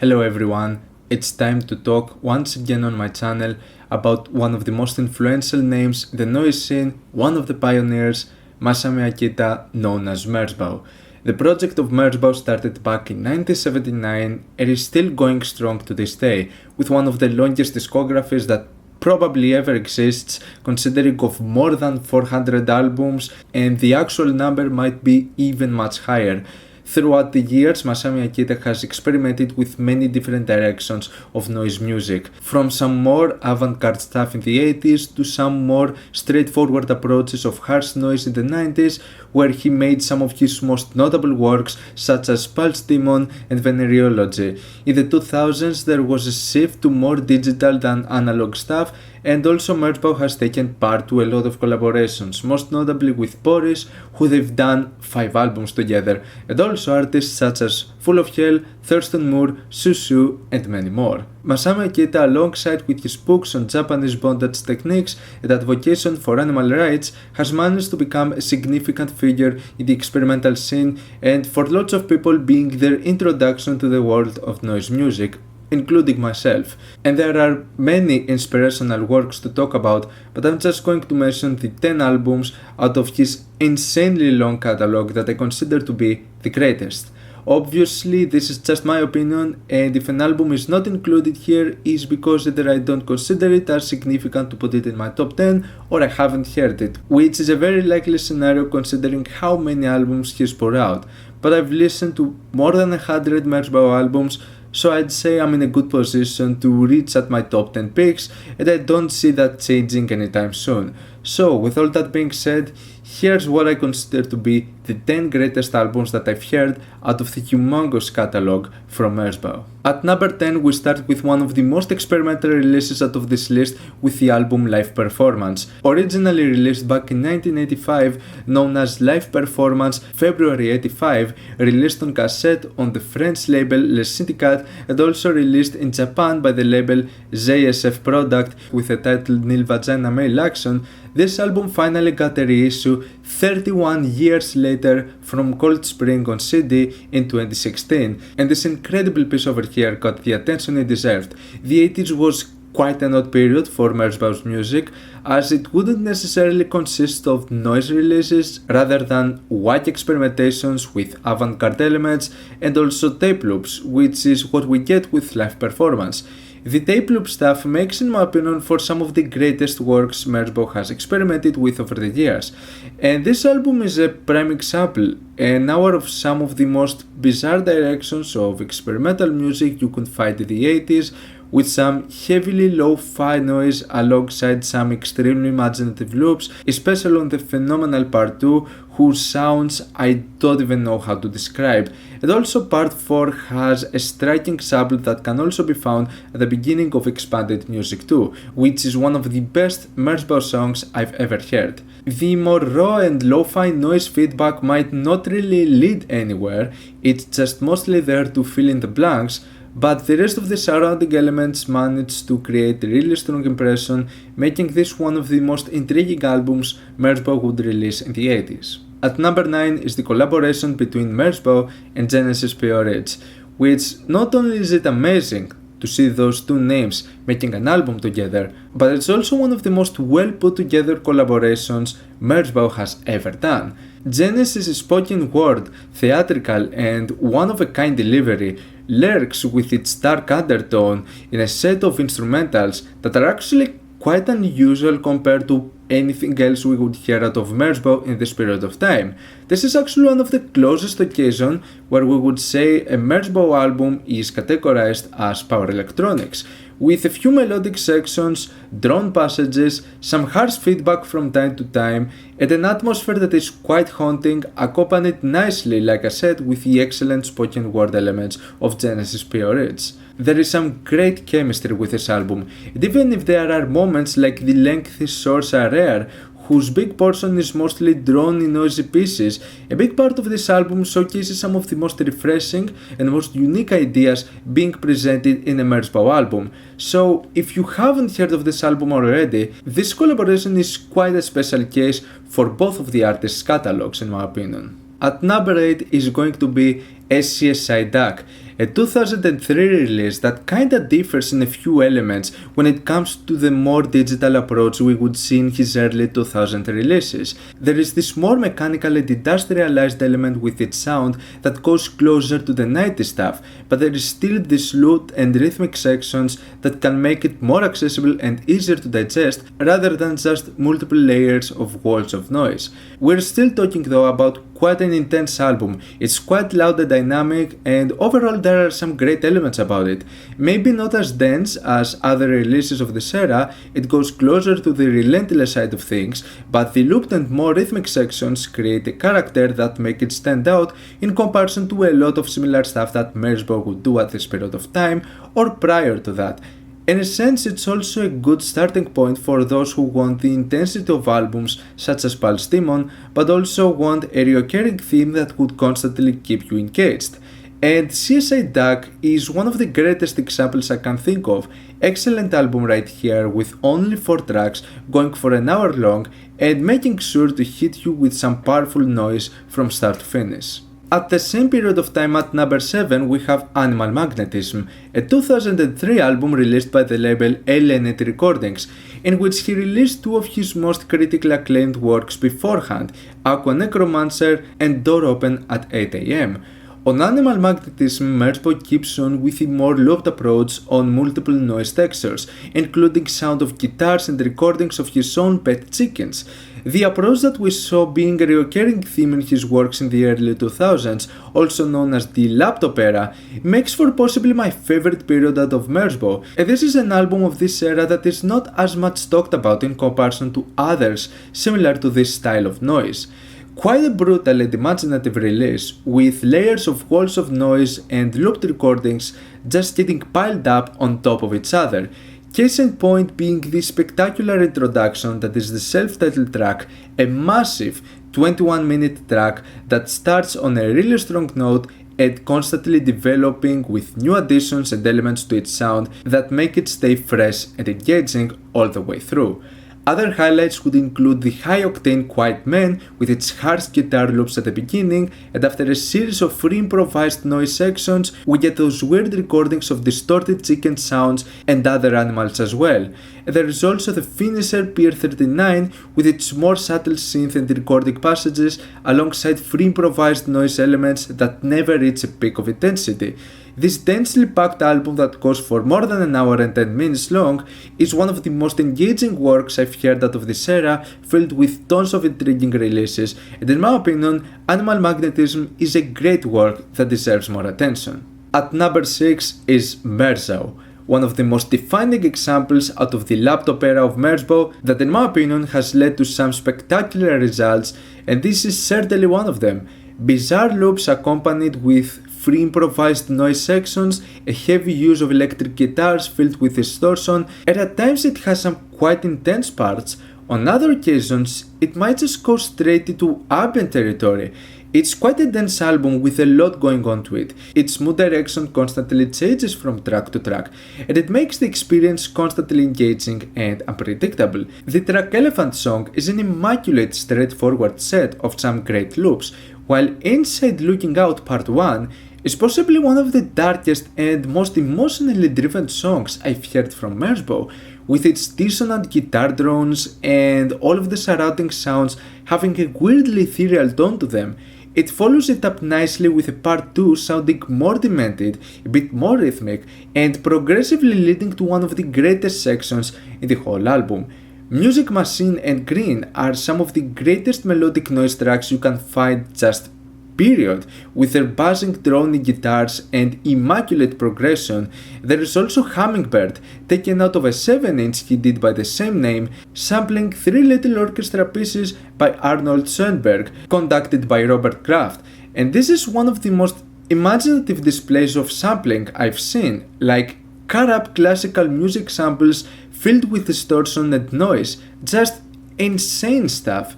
Hello everyone, it's time to talk once again on my channel about one of the most influential names in the noise scene, one of the pioneers, Masami Akita, known as Merzbow. The project of Merzbow started back in 1979 and is still going strong to this day, with one of the longest discographies that probably ever exists, considering of more than 400 albums, and the actual number might be even much higher. Throughout the years, Masami Akita has experimented with many different directions of noise music, from some more avant-garde stuff in the 80s to some more straightforward approaches of harsh noise in the 90s, where he made some of his most notable works such as Pulse Demon and Venereology. In the 2000s there was a shift to more digital than analog stuff, and also Merzbow has taken part to a lot of collaborations, most notably with P-Orridge, who they've done 5 albums together, and also artists such as Full of Hell, Thurston Moore, Susu, and many more. Masami Akita, alongside with his books on Japanese bondage techniques and advocacy for animal rights, has managed to become a significant figure in the experimental scene, and for lots of people being their introduction to the world of noise music, including myself. And there are many inspirational works to talk about, but I'm just going to mention the 10 albums out of his insanely long catalogue that I consider to be the greatest. Obviously, this is just my opinion, and if an album is not included here is because either I don't consider it as significant to put it in my top 10 or I haven't heard it, which is a very likely scenario considering how many albums he's put out. But I've listened to more than 100 Merzbow albums, so I'd say I'm in a good position to reach at my top 10 picks, and I don't see that changing anytime soon. So with all that being said, here's what I consider to be the 10 greatest albums that I've heard out of the humongous catalogue from Merzbow. At number 10 we start with one of the most experimental releases out of this list with the album Live Performance. Originally released back in 1985, known as Live Performance February 85, released on cassette on the French label Le Syndicat and also released in Japan by the label JSF Product with the title Nil Vagina Male Action, this album finally got a reissue 31 years later from Cold Spring on CD in 2016, and this incredible piece over here got the attention it deserved. The 80s was quite an odd period for Merzbow's music, as it wouldn't necessarily consist of noise releases rather than whack experimentations with avant-garde elements and also tape loops, which is what we get with Live Performance. The tape loop stuff makes, in my opinion, for some of the greatest works Merzbow has experimented with over the years, and this album is a prime example, an hour of some of the most bizarre directions of experimental music you could find in the 80s, with some heavily lo-fi noise alongside some extremely imaginative loops, especially on the phenomenal part 2, whose sounds I don't even know how to describe. And also part 4 has a striking sample that can also be found at the beginning of Expanded Music 2, which is one of the best Merzbow songs I've ever heard. The more raw and lo-fi noise feedback might not really lead anywhere, it's just mostly there to fill in the blanks, but the rest of the surrounding elements managed to create a really strong impression, making this one of the most intriguing albums Merzbow would release in the 80s. At number 9 is the collaboration between Merzbow and Genesis P-Orridge, which not only is it amazing to see those two names making an album together, but it's also one of the most well put together collaborations Merzbow has ever done. Genesis' spoken word, theatrical and one-of-a-kind delivery lurks with its dark undertone in a set of instrumentals that are actually quite unusual compared to anything else we would hear out of Merzbow in this period of time. This is actually one of the closest occasions where we would say a Merzbow album is categorized as power electronics, with a few melodic sections, drone passages, some harsh feedback from time to time, and an atmosphere that is quite haunting, accompanied nicely, like I said, with the excellent spoken word elements of Genesis P-Orridge. There is some great chemistry with this album, and even if there are moments like the lengthy shorts are rare, whose big portion is mostly drawn in noisy pieces, a big part of this album showcases some of the most refreshing and most unique ideas being presented in a Merzbow album. So if you haven't heard of this album already, this collaboration is quite a special case for both of the artists' catalogs in my opinion. At number 8 is going to be as CSI Duck, a 2003 release that kinda differs in a few elements when it comes to the more digital approach we would see in his early 2000 releases. There is this more mechanical and industrialized element with its sound that goes closer to the 90s stuff, but there is still this lute and rhythmic sections that can make it more accessible and easier to digest rather than just multiple layers of walls of noise. We're still talking though about quite an intense album. It's quite loud and dynamic, and overall there are some great elements about it. Maybe not as dense as other releases of this era, it goes closer to the relentless side of things, but the looped and more rhythmic sections create a character that make it stand out in comparison to a lot of similar stuff that Merzbow would do at this period of time or prior to that. In a sense, it's also a good starting point for those who want the intensity of albums such as Pulse Demon, but also want a recurring theme that would constantly keep you engaged. And CSI Duck is one of the greatest examples I can think of. Excellent album right here with only 4 tracks going for an hour long and making sure to hit you with some powerful noise from start to finish. At the same period of time at number 7 we have Animal Magnetism, a 2003 album released by the label Alienate Recordings, in which he released 2 of his most critically acclaimed works beforehand, Aqua Necromancer and Door Open at 8 AM. On Animal Magnetism, Merzbow keeps on with a more looped approach on multiple noise textures, including sound of guitars and recordings of his own pet chickens. The approach that we saw being a recurring theme in his works in the early 2000s, also known as the laptop era, makes for possibly my favorite period out of Merzbow, and this is an album of this era that is not as much talked about in comparison to others similar to this style of noise. Quite a brutal and imaginative release, with layers of walls of noise and looped recordings just getting piled up on top of each other. Case in point being the spectacular introduction that is the self-titled track, a massive 21-minute track that starts on a really strong note and constantly developing with new additions and elements to its sound that make it stay fresh and engaging all the way through. Other highlights would include the high-octane Quiet Man with its harsh guitar loops at the beginning, and after a series of free improvised noise sections, we get those weird recordings of distorted chicken sounds and other animals as well. And there is also the finisher Pier 39 with its more subtle synth and recording passages alongside free improvised noise elements that never reach a peak of intensity. This densely packed album that goes for more than an hour and 10 minutes long is one of the most engaging works I've heard out of this era, filled with tons of intriguing releases, and in my opinion, Animal Magnetism is a great work that deserves more attention. At number 6 is Merzbow, one of the most defining examples out of the laptop era of Merzbow that in my opinion has led to some spectacular results, and this is certainly one of them. Bizarre loops accompanied with free improvised noise sections, a heavy use of electric guitars filled with distortion, and at times it has some quite intense parts. On other occasions, it might just go straight into ambient territory. It's quite a dense album with a lot going on to it. Its mood direction constantly changes from track to track, and it makes the experience constantly engaging and unpredictable. The track Elephant Song is an immaculate straightforward set of some great loops, while Inside Looking Out Part 1 is possibly one of the darkest and most emotionally driven songs I've heard from Merzbow, with its dissonant guitar drones and all of the surrounding sounds having a weirdly ethereal tone to them. It follows it up nicely with a part 2 sounding more demented, a bit more rhythmic, and progressively leading to one of the greatest sections in the whole album. Music Machine and Green are some of the greatest melodic noise tracks you can find, just period. With their buzzing droning guitars and immaculate progression. There is also Hummingbird, taken out of a 7-inch he did by the same name, sampling 3 little orchestra pieces by Arnold Schoenberg, conducted by Robert Kraft, and this is one of the most imaginative displays of sampling I've seen, like car-up classical music samples filled with distortion and noise, just insane stuff.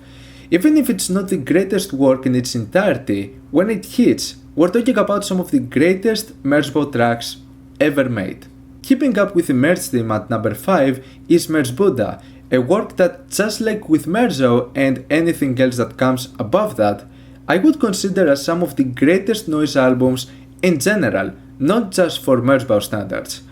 Even if it's not the greatest work in its entirety, when it hits, we're talking about some of the greatest Merzbow tracks ever made. Keeping up with the Merz theme at number 5 is Merzbuddha, a work that, just like with Merzbow and anything else that comes above that, I would consider as some of the greatest noise albums in general, not just for Merzbow standards.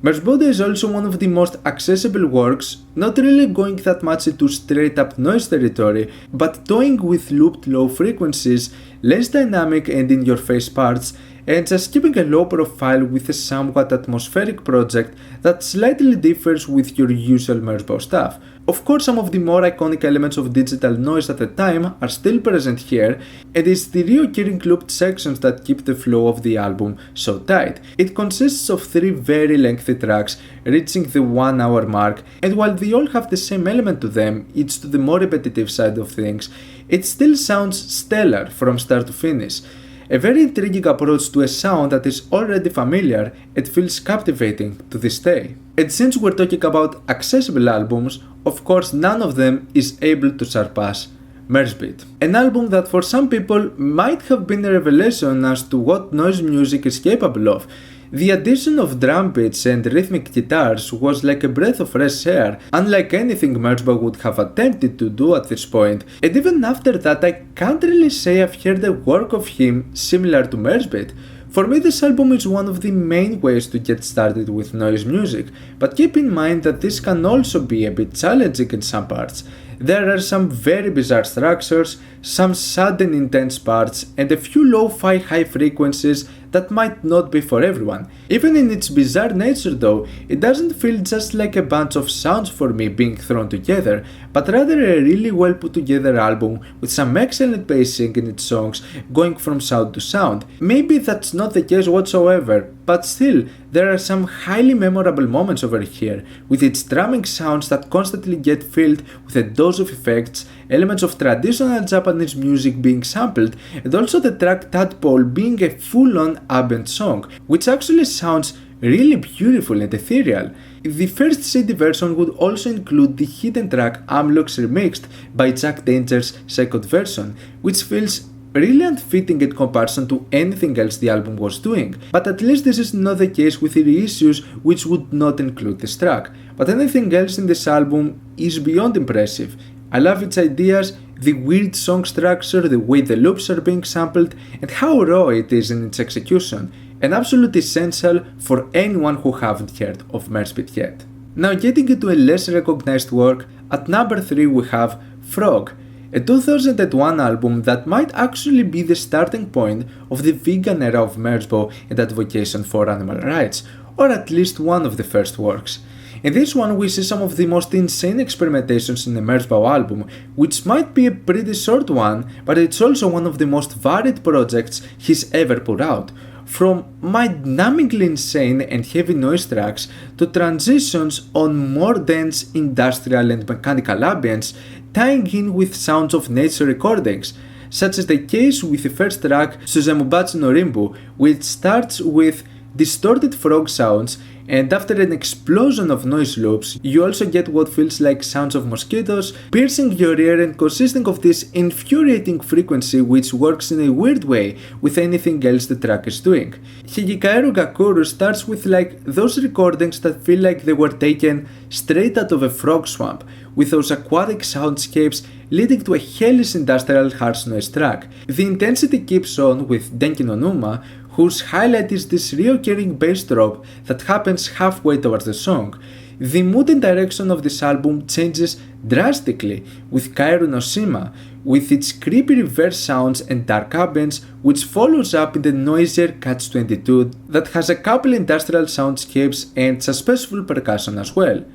Merzbow is also one of the most accessible works, not really going that much into straight up noise territory, but toying with looped low frequencies, less dynamic and in your face parts, and just keeping a low profile with a somewhat atmospheric project that slightly differs with your usual Merzbow stuff. Of course, some of the more iconic elements of digital noise at the time are still present here, and it's the reoccurring looped sections that keep the flow of the album so tight. It consists of 3 very lengthy tracks, reaching the 1 hour mark, and while they all have the same element to them, each to the more repetitive side of things, it still sounds stellar from start to finish. A very intriguing approach to a sound that is already familiar and feels captivating to this day. And since we're talking about accessible albums, of course none of them is able to surpass Merzbeat. An album that for some people might have been a revelation as to what noise music is capable of. The addition of drum beats and rhythmic guitars was like a breath of fresh air, unlike anything Merzbow would have attempted to do at this point, and even after that I can't really say I've heard a work of him similar to Merzbeat. For me, this album is one of the main ways to get started with noise music, but keep in mind that this can also be a bit challenging in some parts. There are some very bizarre structures, some sudden intense parts, and a few lo-fi high frequencies that might not be for everyone. Even in its bizarre nature though, it doesn't feel just like a bunch of sounds for me being thrown together, but rather a really well put together album with some excellent pacing in its songs going from sound to sound. Maybe that's not the case whatsoever, but still, there are some highly memorable moments over here, with its drumming sounds that constantly get filled with a dose of effects, elements of traditional Japanese music being sampled, and also the track Tadpole being a full-on ambient song, which actually sounds really beautiful and ethereal. The first CD version would also include the hidden track Amlocks Remixed by Jack Danger's second version, which feels really unfitting in comparison to anything else the album was doing, but at least this is not the case with the reissues which would not include this track. But anything else in this album is beyond impressive. I love its ideas, the weird song structure, the way the loops are being sampled, and how raw it is in its execution, and absolutely essential for anyone who haven't heard of Merzbeat yet. Now getting into a less recognized work, at number 3 we have Frog, a 2001 album that might actually be the starting point of the vegan era of Merzbow and advocacy for animal rights, or at least one of the first works. In this one we see some of the most insane experimentations in the Merzbow album, which might be a pretty short one, but it's also one of the most varied projects he's ever put out. From mind-numbingly insane and heavy noise tracks to transitions on more dense industrial and mechanical ambience, tying in with sounds of nature recordings, such as the case with the first track Suzemubachi no Rimbu, which starts with distorted frog sounds, and after an explosion of noise loops, you also get what feels like sounds of mosquitoes piercing your ear and consisting of this infuriating frequency which works in a weird way with anything else the track is doing. Higikaeru Gakuru starts with like those recordings that feel like they were taken straight out of a frog swamp, with those aquatic soundscapes leading to a hellish industrial harsh noise track. The intensity keeps on with Denki no Numa, whose highlight is this reoccurring bass drop that happens halfway towards the song. The mood and direction of this album changes drastically with Kaeru no Shima, with its creepy reverse sounds and dark ambience, which follows up in the noisier Catch-22 that has a couple industrial soundscapes and suspenseful percussion as well.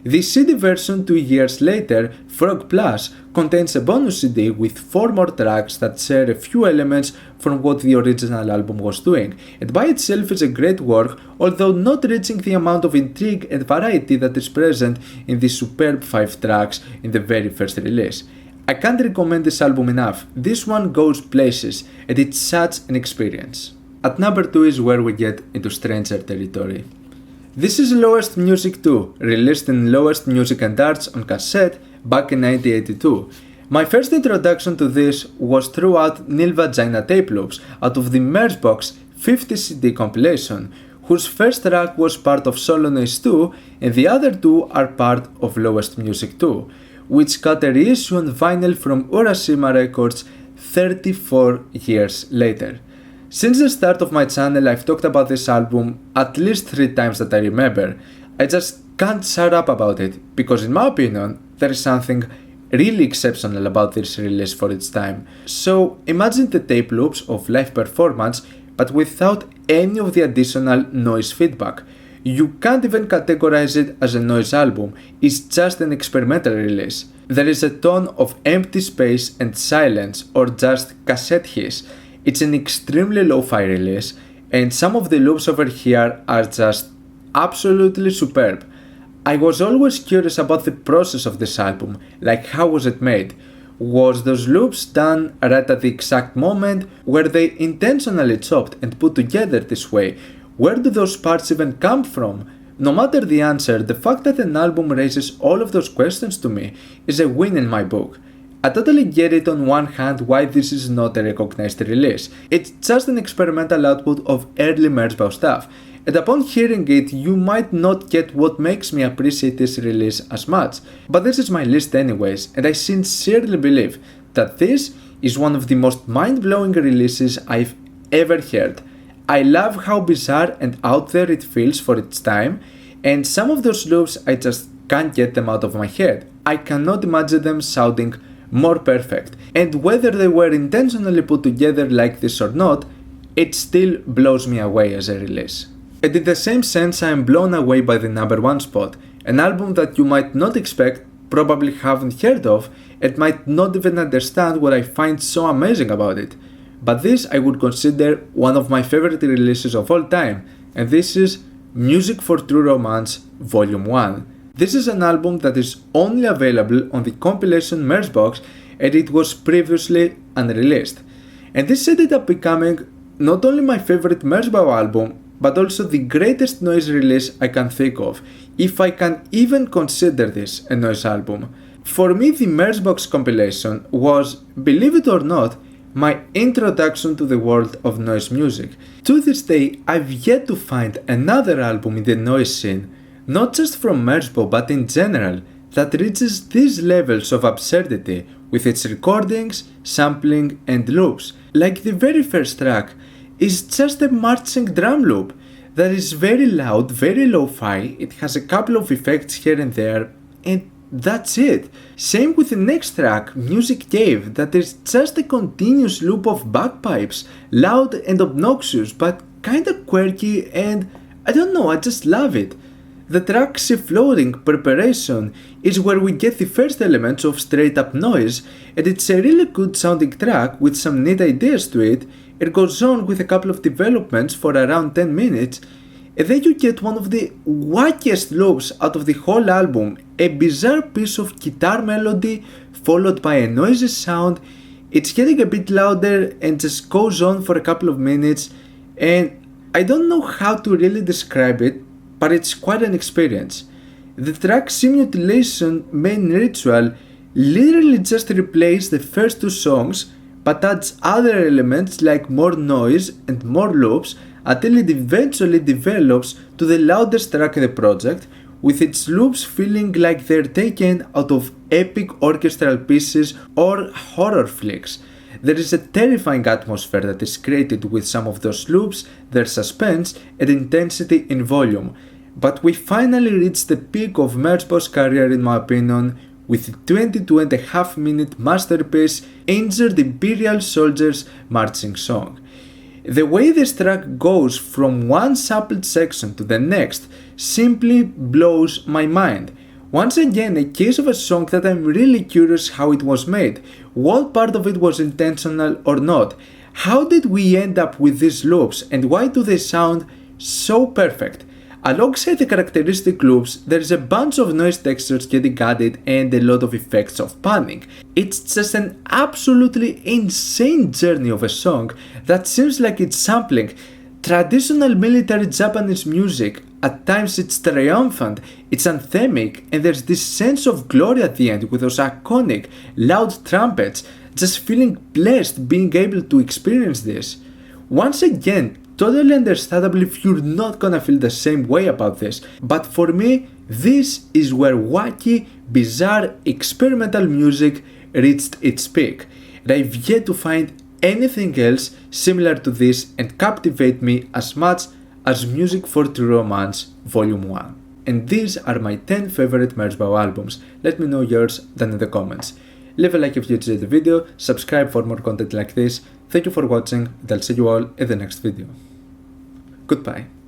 The CD version 2 years later, Frog Plus, contains a bonus CD with 4 more tracks that share a few elements from what the original album was doing, and by itself is a great work, although not reaching the amount of intrigue and variety that is present in the superb 5 tracks in the very first release. I can't recommend this album enough. This one goes places, and it's such an experience. At number 2 is where we get into stranger territory. This is Lowest Music 2, released in Lowest Music and Arts on cassette back in 1982. My first introduction to this was throughout Nil Vagina tape loops out of the Merzbow's 50 CD compilation, whose first track was part of Solon II and the other 2 are part of Lowest Music 2, which got a reissue on vinyl from Urashima Records 34 years later. Since the start of my channel, I've talked about this album at least 3 times that I remember. I just can't shut up about it, because in my opinion, there is something really exceptional about this release for its time. So imagine the tape loops of live performance, but without any of the additional noise feedback. You can't even categorize it as a noise album, it's just an experimental release. There is a ton of empty space and silence, or just cassette hiss. It's an extremely lo-fi release, and some of the loops over here are just absolutely superb. I was always curious about the process of this album, like how was it made? Was those loops done right at the exact moment? Were they intentionally chopped and put together this way? Where do those parts even come from? No matter the answer, the fact that an album raises all of those questions to me is a win in my book. I totally get it on one hand why this is not a recognized release. It's just an experimental output of early Merzbow stuff, and upon hearing it you might not get what makes me appreciate this release as much. But this is my list anyways, and I sincerely believe that this is one of the most mind-blowing releases I've ever heard. I love how bizarre and out there it feels for its time, and some of those loops I just can't get them out of my head. I cannot imagine them sounding more perfect, and whether they were intentionally put together like this or not, it still blows me away as a release. And in the same sense, I am blown away by the number 1 spot, an album that you might not expect, probably haven't heard of, and might not even understand what I find so amazing about it. But this I would consider one of my favorite releases of all time, and this is Music for True Romance Volume 1. This is an album that is only available on the compilation Merzbow, and it was previously unreleased. And this ended up becoming not only my favorite Merzbow album, but also the greatest noise release I can think of, if I can even consider this a noise album. For me, the Merzbow compilation was, believe it or not, my introduction to the world of noise music. To this day, I've yet to find another album in the noise scene, not just from Merzbow but in general, that reaches these levels of absurdity with its recordings, sampling and loops. Like the very first track is just a marching drum loop that is very loud, very lo-fi, it has a couple of effects here and there, and that's it. Same with the next track, Music Cave, that is just a continuous loop of bagpipes, loud and obnoxious but kinda quirky, and I don't know, I just love it. The track Sea Floating Preparation is where we get the first elements of straight up noise, and it's a really good sounding track with some neat ideas to it. It goes on with a couple of developments for around 10 minutes, and then you get one of the wackiest loops out of the whole album, a bizarre piece of guitar melody followed by a noisy sound. It's getting a bit louder and just goes on for a couple of minutes, and I don't know how to really describe it, but it's quite an experience. The track Simulation Main Ritual literally just replays the first 2 songs, but adds other elements like more noise and more loops until it eventually develops to the loudest track in the project, with its loops feeling like they're taken out of epic orchestral pieces or horror flicks. There is a terrifying atmosphere that is created with some of those loops, their suspense and intensity in volume. But we finally reach the peak of Merzbow's career in my opinion, with the 22.5 minute masterpiece Injured Imperial Soldiers Marching Song. The way this track goes from one sampled section to the next simply blows my mind. Once again, a case of a song that I'm really curious how it was made, what part of it was intentional or not, how did we end up with these loops and why do they sound so perfect. Alongside the characteristic loops, there is a bunch of noise textures getting added and a lot of effects of panning. It's just an absolutely insane journey of a song that seems like it's sampling traditional military Japanese music. At times it's triumphant, it's anthemic, and there's this sense of glory at the end with those iconic, loud trumpets, just feeling blessed being able to experience this. Once again, totally understandable if you're not gonna feel the same way about this, but for me, this is where wacky, bizarre, experimental music reached its peak. and I've yet to find anything else similar to this and captivate me as much as Music for True Romance Volume 1. And these are my 10 favorite Merzbow albums. Let me know yours down in the comments. Leave a like if you enjoyed the video, subscribe for more content like this. Thank you for watching, and I'll see you all in the next video. Goodbye.